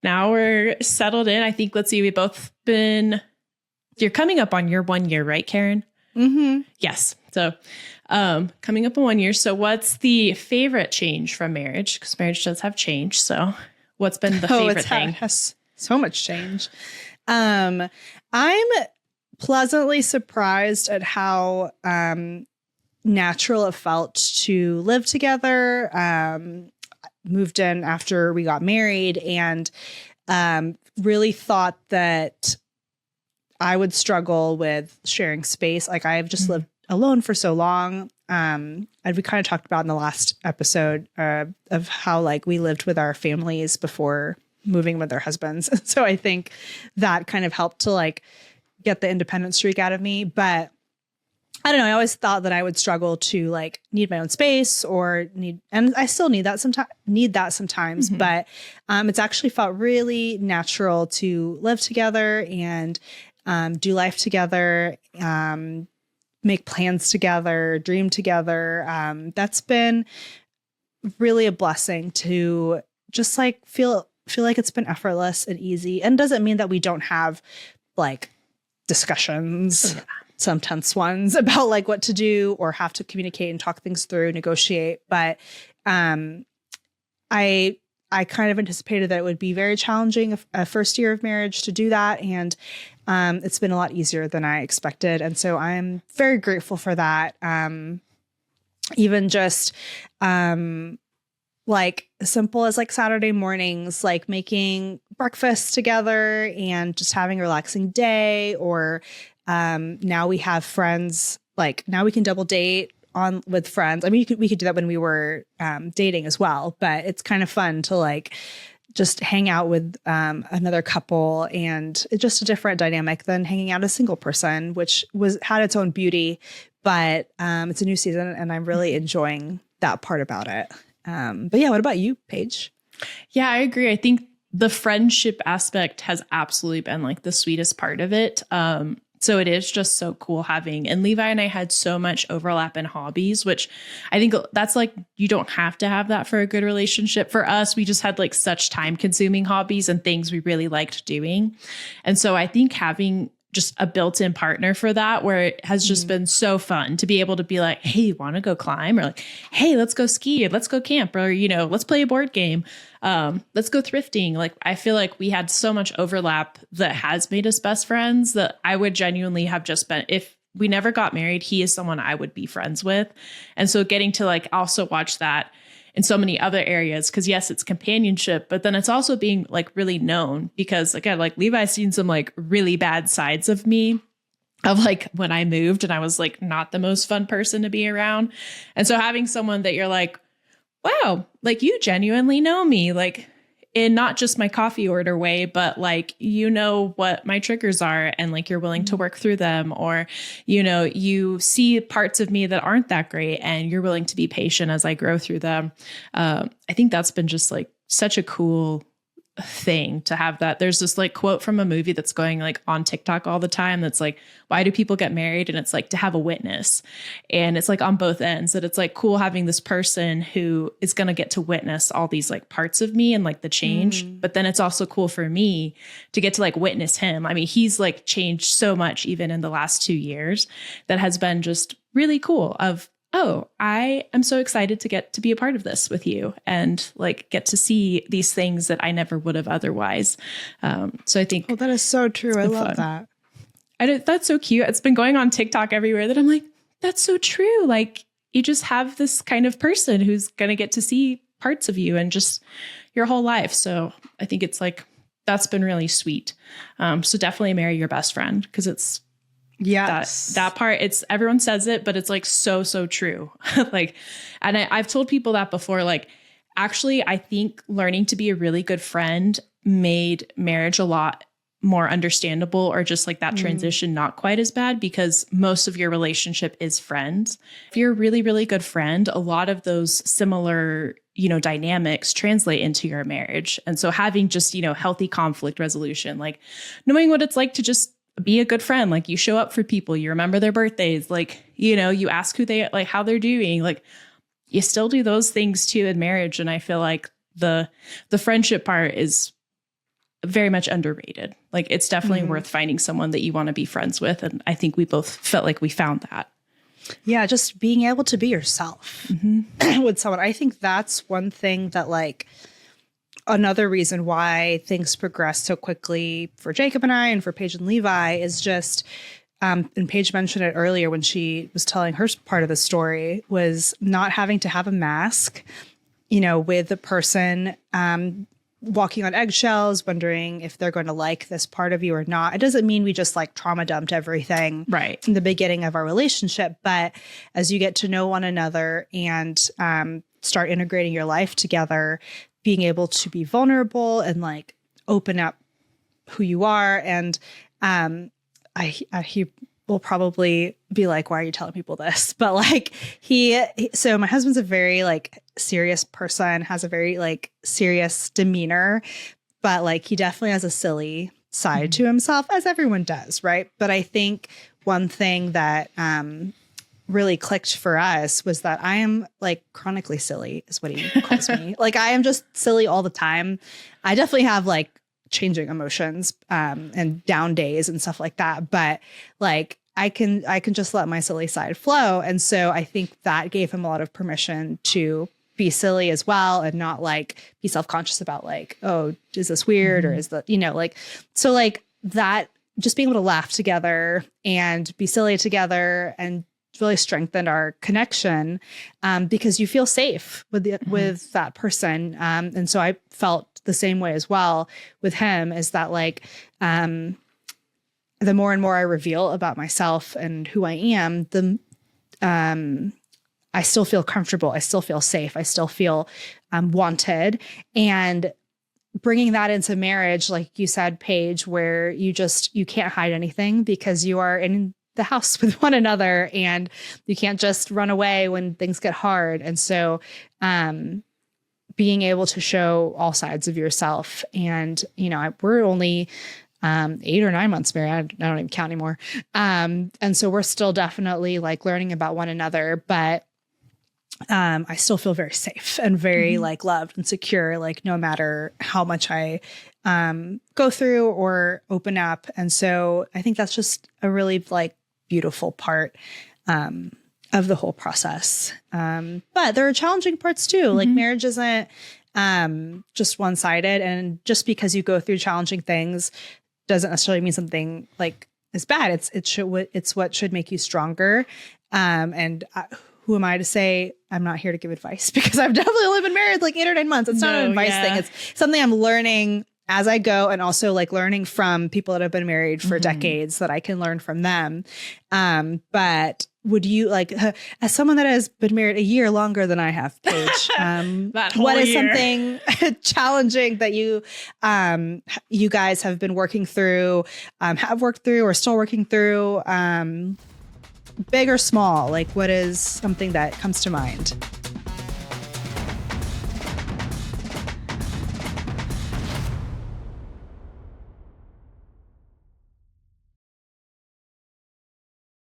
now we're settled in. I think, let's see, you're coming up on your 1 year, right, Keren? Mm-hmm. Yes. So coming up on 1 year. So what's the favorite change from marriage? Because marriage does have change. So what's been the favorite thing? It has so much change. I'm pleasantly surprised at how natural it felt to live together. Moved in after we got married and really thought that I would struggle with sharing space. Like I've just lived alone for so long. And we kind of talked about in the last episode of how like we lived with our families before moving with their husbands. So I think that kind of helped to like get the independent streak out of me. But I don't know. I always thought that I would struggle to like need my own space and I still need that sometimes, but it's actually felt really natural to live together and do life together, make plans together, dream together. That's been really a blessing to just like feel like it's been effortless and easy. And doesn't mean that we don't have like discussions, some tense ones about like what to do or have to communicate and talk things through, negotiate. But I kind of anticipated that it would be very challenging a first year of marriage to do that. And it's been a lot easier than I expected. And so I'm very grateful for that. Even just like as simple as like Saturday mornings, like making breakfast together and just having a relaxing day. Or now we have friends, like now we can double date on with friends. I mean, we could do that when we were dating as well, but it's kind of fun to like just hang out with another couple, and it's just a different dynamic than hanging out as a single person, which had its own beauty. But it's a new season, and I'm really enjoying that part about it. But yeah, what about you, Paige? Yeah, I agree. I think the friendship aspect has absolutely been like the sweetest part of it. So it is just so cool and Levi and I had so much overlap in hobbies, which I think that's like, you don't have to have that for a good relationship. For us, we just had like such time consuming hobbies and things we really liked doing. And so I think having just a built-in partner for that, where it has just been so fun to be able to be like, hey, you want to go climb? Or like, hey, let's go ski, or let's go camp, or, let's play a board game. Let's go thrifting. Like, I feel like we had so much overlap that has made us best friends that I would genuinely have just been, if we never got married, he is someone I would be friends with. And so getting to like also watch that in so many other areas, because yes, it's companionship, but then it's also being like really known, because again, like Levi's seen some like really bad sides of me, of like when I moved and I was like not the most fun person to be around. And so having someone that you're like, wow, like you genuinely know me, like in not just my coffee order way, but like, what my triggers are, and like you're willing to work through them, or, you see parts of me that aren't that great and you're willing to be patient as I grow through them. I think that's been just like such a cool thing to have that. There's this like quote from a movie that's going like on TikTok all the time that's like, why do people get married? And it's like to have a witness. And it's like on both ends, that it's like cool having this person who is going to get to witness all these like parts of me and like the change. But then it's also cool for me to get to like witness him. I mean, he's like changed so much even in the last 2 years, that has been just really cool of, oh, I am so excited to get to be a part of this with you and like get to see these things that I never would have otherwise. So I think, oh, that is so true. I love that. That's so cute. It's been going on TikTok everywhere that I'm like, that's so true. Like you just have this kind of person who's going to get to see parts of you and just your whole life. So I think it's like, that's been really sweet. So definitely marry your best friend, because it's, that part, it's, everyone says it, but it's like so true. Like, and I've told people that before, like, actually, I think learning to be a really good friend made marriage a lot more understandable, or just like that transition not quite as bad, because most of your relationship is friends. If you're a really, really good friend, a lot of those similar, dynamics translate into your marriage. And so having just, healthy conflict resolution, like knowing what it's like to just be a good friend, like you show up for people, you remember their birthdays, like, you ask who they, like how they're doing, like you still do those things too in marriage. And I feel like the friendship part is very much underrated. Like it's definitely worth finding someone that you want to be friends with. And I think we both felt like we found that. Yeah, just being able to be yourself with someone. I think that's one thing that like another reason why things progress so quickly for Jacob and I and for Paige and Levi is just, and Paige mentioned it earlier when she was telling her part of the story, was not having to have a mask, you know, with the person walking on eggshells, wondering if they're going to like this part of you or not. It doesn't mean we just like trauma dumped everything right in the beginning of our relationship. But as you get to know one another and start integrating your life together, being able to be vulnerable and like open up who you are. And he will probably be like, why are you telling people this? But like so my husband's a very like serious person, has a very like serious demeanor, but like he definitely has a silly side to himself, as everyone does. Right. But I think one thing that really clicked for us was that I am like chronically silly is what he calls me. Like I am just silly all the time. I definitely have like changing emotions and down days and stuff like that. But like I can just let my silly side flow. And so I think that gave him a lot of permission to be silly as well and not like be self-conscious about like, oh, is this weird or is that, you know, like, so like that just being able to laugh together and be silly together and really strengthened our connection because you feel safe with with that person. And so I felt the same way as well with him, is that like the more and more I reveal about myself and who I am, the I still feel comfortable. I still feel safe. I still feel wanted. And bringing that into marriage, like you said, Paige, where you can't hide anything because you are in the house with one another and you can't just run away when things get hard. And so being able to show all sides of yourself, and, you know, we're only 8 or 9 months married. I don't even count anymore. And so we're still definitely like learning about one another, but I still feel very safe and very like loved and secure, like no matter how much I go through or open up. And so I think that's just a really like beautiful part of the whole process. But there are challenging parts too. Like marriage isn't just one-sided, and just because you go through challenging things doesn't necessarily mean something like is bad. It's what should make you stronger. And who am I to say? I'm not here to give advice because I've definitely only been married like 8 or 9 months. It's not an advice thing. It's something I'm learning as I go, and also like learning from people that have been married for decades that I can learn from them. But would you like, as someone that has been married a year longer than I have, Paige, what is something challenging that you guys have been working through, have worked through, or still working through, big or small? Like what is something that comes to mind?